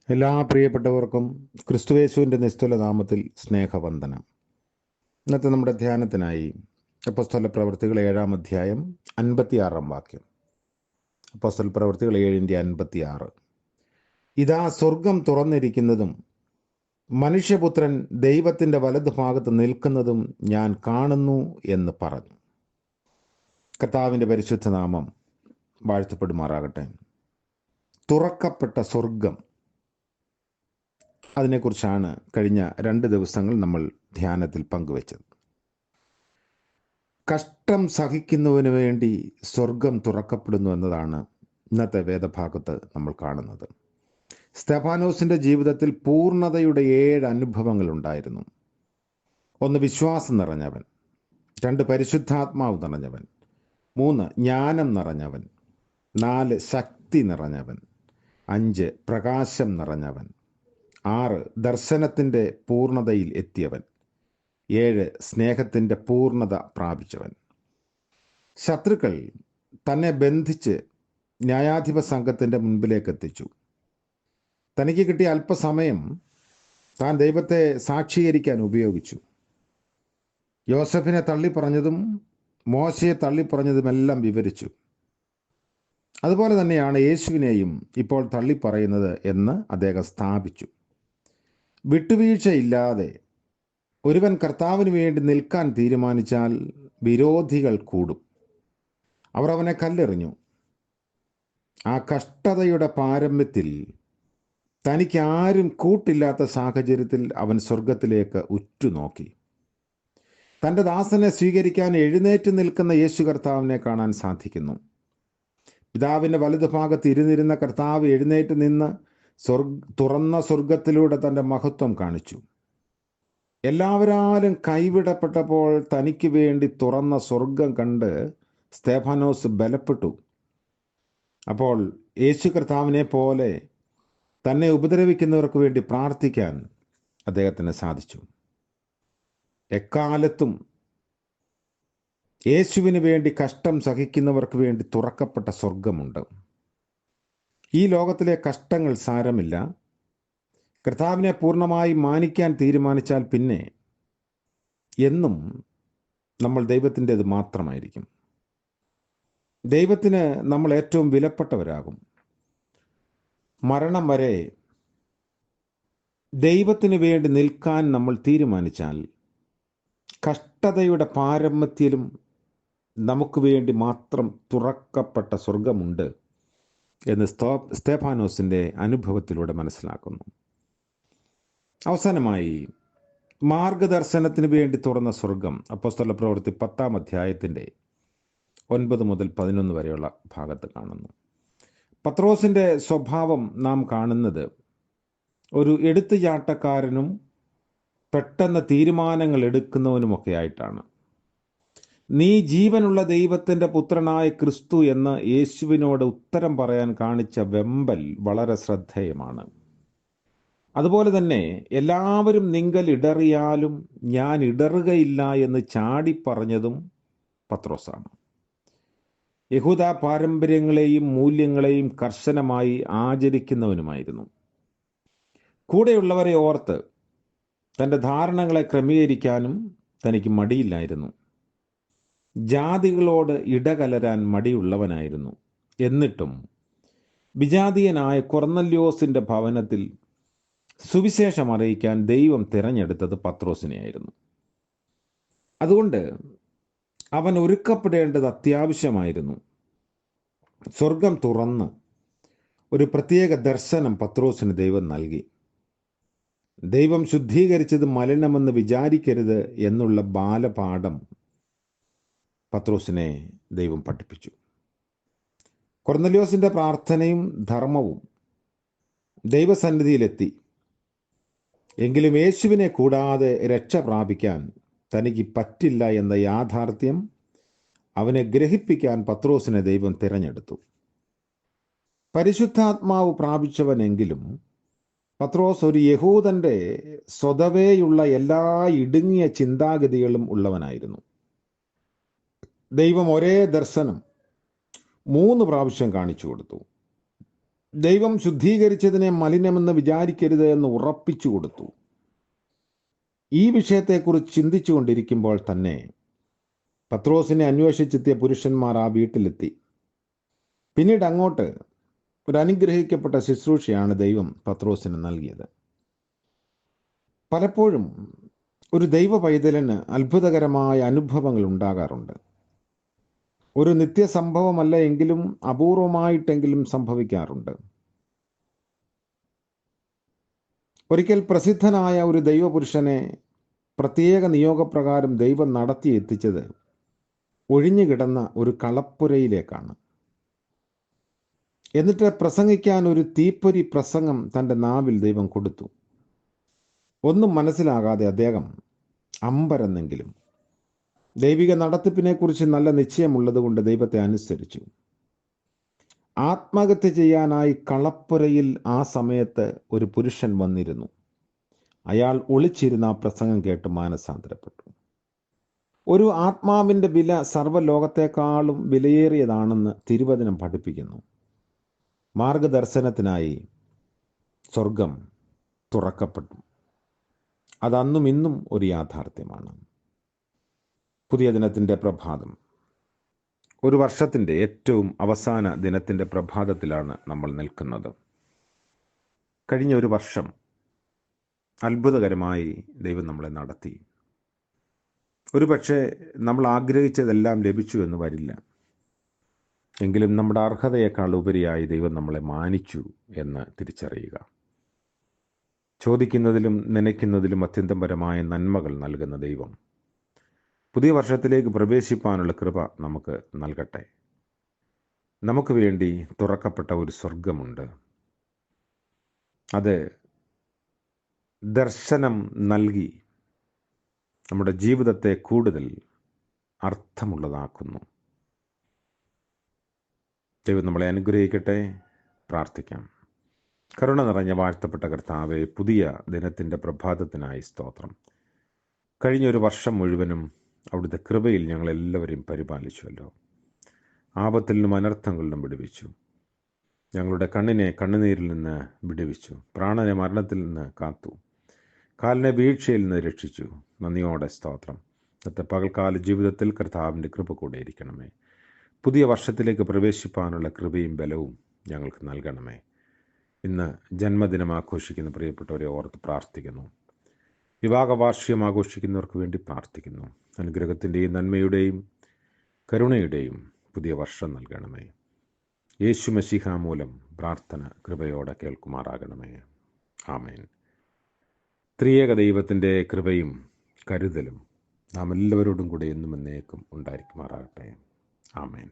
എല്ലാ പ്രിയപ്പെട്ടവർക്കും ക്രിസ്തുയേശുവിൻ്റെ നിസ്തുല നാമത്തിൽ സ്നേഹവന്ദനം. ഇന്നത്തെ നമ്മുടെ ധ്യാനത്തിനായി അപ്പോസ്തല പ്രവൃത്തികൾ 7-ാം അധ്യായം 56-ാം വാക്യം. അപ്പോസ്തല പ്രവൃത്തികൾ 7:56. ഇതാ സ്വർഗം തുറന്നിരിക്കുന്നതും മനുഷ്യപുത്രൻ ദൈവത്തിൻ്റെ വലതുഭാഗത്ത് നിൽക്കുന്നതും ഞാൻ കാണുന്നു എന്ന് പറഞ്ഞു. കർത്താവിൻ്റെ പരിശുദ്ധ നാമം വാഴ്ത്തപ്പെടുമാറാകട്ടെ. തുറക്കപ്പെട്ട സ്വർഗം, അതിനെക്കുറിച്ചാണ് കഴിഞ്ഞ 2 ദിവസങ്ങൾ നമ്മൾ ധ്യാനത്തിൽ പങ്കുവച്ചത്. കഷ്ടം സഹിക്കുന്നവന് വേണ്ടി സ്വർഗം തുറക്കപ്പെടുന്നു എന്നതാണ് ഇന്നത്തെ വേദഭാഗത്ത് നമ്മൾ കാണുന്നത്. സ്തെഫാനോസിൻ്റെ ജീവിതത്തിൽ പൂർണ്ണതയുടെ 7 അനുഭവങ്ങൾ ഉണ്ടായിരുന്നു. 1, വിശ്വാസം നിറഞ്ഞവൻ. 2, പരിശുദ്ധാത്മാവ് നിറഞ്ഞവൻ. 3, ജ്ഞാനം നിറഞ്ഞവൻ. 4, ശക്തി നിറഞ്ഞവൻ. 5, പ്രകാശം നിറഞ്ഞവൻ. 6, ദർശനത്തിൻ്റെ പൂർണ്ണതയിൽ എത്തിയവൻ. 7, സ്നേഹത്തിൻ്റെ പൂർണ്ണത പ്രാപിച്ചവൻ. ശത്രുക്കൾ തന്നെ ബന്ധിച്ച് ന്യായാധിപ സംഘത്തിൻ്റെ മുൻപിലേക്ക് എത്തിച്ചു. തനിക്ക് കിട്ടിയ അല്പസമയം താൻ ദൈവത്തെ സാക്ഷീകരിക്കാൻ ഉപയോഗിച്ചു. യോസഫിനെ തള്ളിപ്പറഞ്ഞതും മോശയെ തള്ളിപ്പറഞ്ഞതുമെല്ലാം വിവരിച്ചു. അതുപോലെ തന്നെയാണ് യേശുവിനെയും ഇപ്പോൾ തള്ളിപ്പറയുന്നത് എന്ന് അദ്ദേഹം സ്ഥാപിച്ചു. വിട്ടുവീഴ്ചയില്ലാതെ ഒരുവൻ കർത്താവിന് വേണ്ടി നിൽക്കാൻ തീരുമാനിച്ചാൽ വിരോധികൾ കൂടും. അവർ അവനെ കല്ലെറിഞ്ഞു. ആ കഷ്ടതയുടെ പാരമ്യത്തിൽ തനിക്ക് ആരും കൂട്ടില്ലാത്ത സാഹചര്യത്തിൽ അവൻ സ്വർഗത്തിലേക്ക് ഉറ്റുനോക്കി. തൻ്റെ ദാസനെ സ്വീകരിക്കാൻ എഴുന്നേറ്റ് നിൽക്കുന്ന യേശു കർത്താവിനെ കാണാൻ സാധിക്കുന്നു. പിതാവിൻ്റെ വലതുഭാഗത്ത് ഇരുന്നിരുന്ന കർത്താവ് എഴുന്നേറ്റ് നിന്ന് തുറന്ന സ്വർഗത്തിലൂടെ തൻ്റെ മഹത്വം കാണിച്ചു. എല്ലാവരാലും കൈവിടപ്പെട്ടപ്പോൾ തനിക്ക് വേണ്ടി തുറന്ന സ്വർഗം കണ്ട് സ്തെഫാനോസ് ബലപ്പെട്ടു. അപ്പോൾ യേശു കർത്താവിനെ പോലെ തന്നെ ഉപദ്രവിക്കുന്നവർക്ക് വേണ്ടി പ്രാർത്ഥിക്കാൻ അദ്ദേഹത്തിന് സാധിച്ചു. എക്കാലത്തും യേശുവിന് വേണ്ടി കഷ്ടം സഹിക്കുന്നവർക്ക് വേണ്ടി തുറക്കപ്പെട്ട സ്വർഗമുണ്ട്. ഈ ലോകത്തിലെ കഷ്ടങ്ങൾ സാരമില്ല. കർത്താവിനെ പൂർണ്ണമായി മാനിക്കാൻ തീരുമാനിച്ചാൽ പിന്നെ എന്നും നമ്മൾ ദൈവത്തിൻ്റേത് മാത്രമായിരിക്കും. ദൈവത്തിന് നമ്മൾ ഏറ്റവും വിലപ്പെട്ടവരാകും. മരണം വരെ ദൈവത്തിന് വേണ്ടി നിൽക്കാൻ നമ്മൾ തീരുമാനിച്ചാൽ കഷ്ടതയുടെ പാരമ്യത്തിലും നമുക്ക് വേണ്ടി മാത്രം തുറക്കപ്പെട്ട സ്വർഗമുണ്ട് എന്ന് സ്തെഫാനോസിൻ്റെ അനുഭവത്തിലൂടെ മനസ്സിലാക്കുന്നു. അവസാനമായി മാർഗദർശനത്തിന് വേണ്ടി തുറന്ന സ്വർഗം അപ്പോസ്തല പ്രവൃത്തി 10-ാം അധ്യായത്തിൻ്റെ 9 മുതൽ 11 വരെയുള്ള ഭാഗത്ത് കാണുന്നു. പത്രോസിൻ്റെ സ്വഭാവം നാം കാണുന്നത് ഒരു എടുത്തുചാട്ടക്കാരനും പെട്ടെന്ന് തീരുമാനങ്ങൾ എടുക്കുന്നവനുമൊക്കെ ആയിട്ടാണ്. നീ ജീവനുള്ള ദൈവത്തിൻ്റെ പുത്രനായ ക്രിസ്തു എന്ന് യേശുവിനോട് ഉത്തരം പറയാൻ കാണിച്ച വെമ്പൽ വളരെ ശ്രദ്ധേയമാണ്. അതുപോലെ തന്നെ എല്ലാവരും നിങ്കൽ ഇടറിയാലും ഞാൻ ഇടറുകയില്ല എന്ന് ചാടിപ്പറഞ്ഞതും പത്രോസാണ്. യഹൂദ പാരമ്പര്യങ്ങളെയും മൂല്യങ്ങളെയും കർശനമായി ആചരിക്കുന്നവനുമായിരുന്നു. കൂടെയുള്ളവരെ ഓർത്ത് തൻ്റെ ധാരണകളെ ക്രമീകരിക്കാനും തനിക്ക് മടിയില്ലായിരുന്നു. ജാതികളോട് ഇടകലരാൻ മടിയുള്ളവനായിരുന്നു. എന്നിട്ടും വിജാതീയനായ കൊർന്നല്യോസിൻ്റെ ഭവനത്തിൽ സുവിശേഷം അറിയിക്കാൻ ദൈവം തിരഞ്ഞെടുത്തത് പത്രോസിനെയായിരുന്നു. അതുകൊണ്ട് അവൻ ഒരുക്കപ്പെടേണ്ടത് അത്യാവശ്യമായിരുന്നു. സ്വർഗം തുറന്ന് ഒരു പ്രത്യേക ദർശനം പത്രോസിന് ദൈവം നൽകി. ദൈവം ശുദ്ധീകരിച്ചത് മലിനമെന്ന് വിചാരിക്കരുത് എന്നുള്ള ബാലപാഠം പത്രോസിനെ ദൈവം പഠിപ്പിച്ചു. കൊർന്നല്യോസിൻ്റെ പ്രാർത്ഥനയും ധർമ്മവും ദൈവസന്നിധിയിലെത്തി. എങ്കിലും യേശുവിനെ കൂടാതെ രക്ഷ പ്രാപിക്കാൻ തനിക്ക് പറ്റില്ല എന്ന യാഥാർത്ഥ്യം അവനെ ഗ്രഹിപ്പിക്കാൻ പത്രോസിനെ ദൈവം തിരഞ്ഞെടുത്തു. പരിശുദ്ധാത്മാവ് പ്രാപിച്ചവനെങ്കിലും പത്രോസ് ഒരു യഹൂദൻ്റെ സ്വതവേയുള്ള എല്ലാ ഇടുങ്ങിയ ചിന്താഗതികളും ഉള്ളവനായിരുന്നു. ദൈവം ഒരേ ദർശനം 3 പ്രാവശ്യം കാണിച്ചു കൊടുത്തു. ദൈവം ശുദ്ധീകരിച്ചതിനെ മലിനമെന്ന് വിചാരിക്കരുത് എന്ന് ഉറപ്പിച്ചു കൊടുത്തു. ഈ വിഷയത്തെക്കുറിച്ച് ചിന്തിച്ചുകൊണ്ടിരിക്കുമ്പോൾ തന്നെ പത്രോസിനെ അന്വേഷിച്ചെത്തിയ പുരുഷന്മാർ ആ വീട്ടിലെത്തി. പിന്നീട് അങ്ങോട്ട് ഒരു അനുഗ്രഹിക്കപ്പെട്ട ശുശ്രൂഷയാണ് ദൈവം പത്രോസിന് നൽകിയത്. പലപ്പോഴും ഒരു ദൈവ പൈതലിന് അത്ഭുതകരമായ അനുഭവങ്ങൾ ഉണ്ടാകാറുണ്ട്. ഒരു നിത്യസംഭവമല്ല എങ്കിലും അപൂർവമായിട്ടെങ്കിലും സംഭവിക്കാറുണ്ട്. ഒരിക്കൽ പ്രസിദ്ധനായ ഒരു ദൈവപുരുഷനെ പ്രത്യേക നിയോഗപ്രകാരം ദൈവം നടത്തി എത്തിച്ചത് ഒഴിഞ്ഞുകിടന്ന ഒരു കളപ്പുരയിലേക്കാണ്. എന്നിട്ട് പ്രസംഗിക്കാൻ ഒരു തീപ്പൊരി പ്രസംഗം തൻ്റെ നാവിൽ ദൈവം കൊടുത്തു. ഒന്നും മനസ്സിലാകാതെ അദ്ദേഹം അമ്പരന്നെങ്കിലും ദൈവിക നടത്തിപ്പിനെക്കുറിച്ച് നല്ല നിശ്ചയമുള്ളതുകൊണ്ട് ദൈവത്തെ അനുസരിച്ചു. ആത്മഹത്യ ചെയ്യാനായി കളപ്പുരയിൽ ആ സമയത്ത് ഒരു പുരുഷൻ വന്നിരുന്നു. അയാൾ ഒളിച്ചിരുന്ന ആ പ്രസംഗം കേട്ട് മാനസാന്തരപ്പെട്ടു. ഒരു ആത്മാവിൻ്റെ വില സർവ്വലോകത്തെക്കാളും വിലയേറിയതാണെന്ന് തിരുവചനം പഠിപ്പിക്കുന്നു. മാർഗദർശനത്തിനായി സ്വർഗം തുറക്കപ്പെട്ടു. അതന്നും ഇന്നും ഒരു യാഥാർത്ഥ്യമാണ്. പുതിയ ദിനത്തിൻ്റെ പ്രഭാതം, ഒരു വർഷത്തിൻ്റെ ഏറ്റവും അവസാന ദിനത്തിൻ്റെ പ്രഭാതത്തിലാണ് നമ്മൾ നിൽക്കുന്നത്. കഴിഞ്ഞ ഒരു വർഷം അത്ഭുതകരമായി ദൈവം നമ്മളെ നടത്തി. ഒരു പക്ഷേ നമ്മൾ ആഗ്രഹിച്ചതെല്ലാം ലഭിച്ചു എന്ന് വരില്ല, എങ്കിലും നമ്മുടെ അർഹതയേക്കാൾ ഉപരിയായി ദൈവം നമ്മളെ മാനിച്ചു എന്ന് തിരിച്ചറിയുക. ചോദിക്കുന്നതിലും നനയ്ക്കുന്നതിലും അത്യന്തപരമായ നന്മകൾ നൽകുന്ന ദൈവം പുതിയ വർഷത്തിലേക്ക് പ്രവേശിപ്പാനുള്ള കൃപ നമുക്ക് നൽകട്ടെ. നമുക്ക് വേണ്ടി തുറക്കപ്പെട്ട ഒരു സ്വർഗമുണ്ട്. അത് ദർശനം നൽകി നമ്മുടെ ജീവിതത്തെ കൂടുതൽ അർത്ഥമുള്ളതാക്കുന്നു. ദൈവം നമ്മളെ അനുഗ്രഹിക്കട്ടെ. പ്രാർത്ഥിക്കാം. കരുണ നിറഞ്ഞ വാഴ്ത്തപ്പെട്ട കർത്താവേ, പുതിയ ദിനത്തിൻ്റെ പ്രഭാതത്തിനായി സ്തോത്രം. കഴിഞ്ഞൊരു വർഷം മുഴുവനും അവിടുത്തെ കൃപയിൽ ഞങ്ങളെല്ലാവരെയും പരിപാലിച്ചുവല്ലോ. ആപത്തിൽ നിന്നും അനർത്ഥങ്ങളിലും വിടുവിച്ചു. ഞങ്ങളുടെ കണ്ണിനെ കണ്ണുനീരിൽ നിന്ന് വിടുവിച്ചു. പ്രാണനെ മരണത്തിൽ നിന്ന് കാത്തു. കാലിനെ വീഴ്ചയിൽ നിന്ന് രക്ഷിച്ചു. നന്ദിയോടെ സ്തോത്രം. ഇന്നത്തെ പകൽക്കാല ജീവിതത്തിൽ കർത്താവിൻ്റെ കൃപ കൂടെ ഇരിക്കണമേ. പുതിയ വർഷത്തിലേക്ക് പ്രവേശിപ്പാനുള്ള കൃപയും ബലവും ഞങ്ങൾക്ക് നൽകണമേ. ഇന്ന് ജന്മദിനം ആഘോഷിക്കുന്ന പ്രിയപ്പെട്ടവരെ ഓർത്ത് പ്രാർത്ഥിക്കുന്നു. വിവാഹ വാർഷികം ആഘോഷിക്കുന്നവർക്ക് വേണ്ടി പ്രാർത്ഥിക്കുന്നു. അനുഗ്രഹത്തിൻ്റെയും നന്മയുടെയും കരുണയുടെയും പുതിയ വർഷം നൽകണമേ. യേശു മശീഹ മൂലം പ്രാർത്ഥന കൃപയോടെ കേൾക്കുമാറാകണമേ. ആമേൻ. ത്രിയേക ദൈവത്തിൻ്റെ കൃപയും കരുതലും നാം എല്ലാവരോടും കൂടെ എന്നും എന്നേക്കും ഉണ്ടായിരിക്കുമാറാകട്ടെ. ആമേൻ.